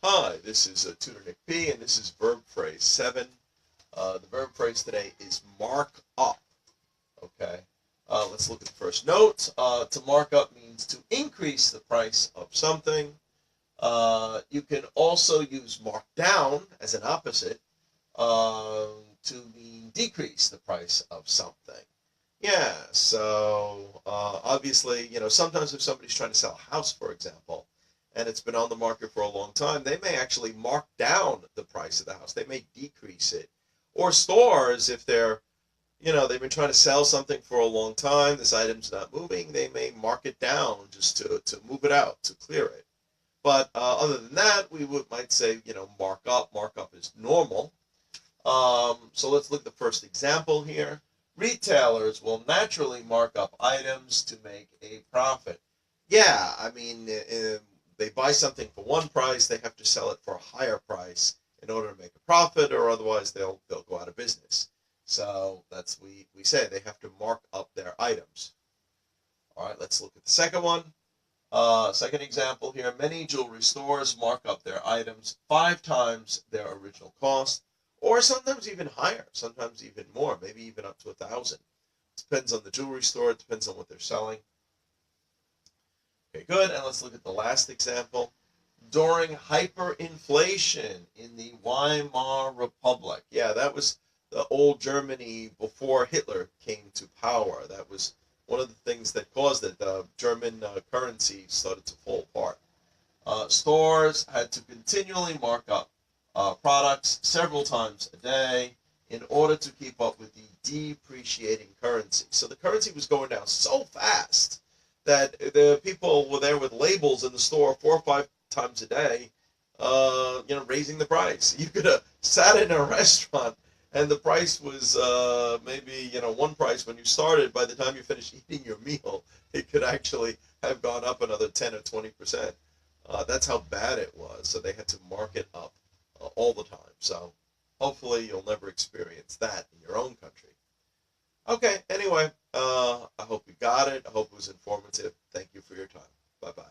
Hi, this is Tutor Nick P, and this is verb phrase 7. The verb phrase today is mark up. Okay, let's look at the first note. To mark up means to increase the price of something. You can also use mark down as an opposite to mean decrease the price of something. Yeah, so obviously, sometimes if somebody's trying to sell a house, for example, and it's been on the market for a long time, they may actually mark down the price of the house. They may decrease it. Or stores, if they've been trying to sell something for a long time, this item's not moving, they may mark it down just to move it out, to clear it. But other than that, might say, mark up. Mark up is normal. So let's look at the first example here. Retailers will naturally mark up items to make a profit. Yeah, I mean, they buy something for one price, they have to sell it for a higher price in order to make a profit, or otherwise they'll go out of business. So that's we say they have to mark up their items. All right, let's look at the second one. Second example here. Many jewelry stores mark up their items 5 times their original cost, or sometimes even higher, sometimes even more, maybe even up to 1,000. Depends on the jewelry store. It depends on what they're selling. Okay, good. And let's look at the last example. During hyperinflation in the Weimar Republic. Yeah, that was the old Germany before Hitler came to power. That was one of the things that caused it. The German currency started to fall apart. Stores had to continually mark up products several times a day in order to keep up with the depreciating currency. So the currency was going down so fast that the people were there with labels in the store 4 or 5 times a day, raising the price. You could have sat in a restaurant and the price was maybe, one price when you started. By the time you finished eating your meal, it could actually have gone up another 10 or 20%. That's how bad it was. So they had to mark it up all the time. So hopefully you'll never experience that in your own country. Okay, anyway, I hope you got it. I hope it was informative. Thank you for your time. Bye-bye.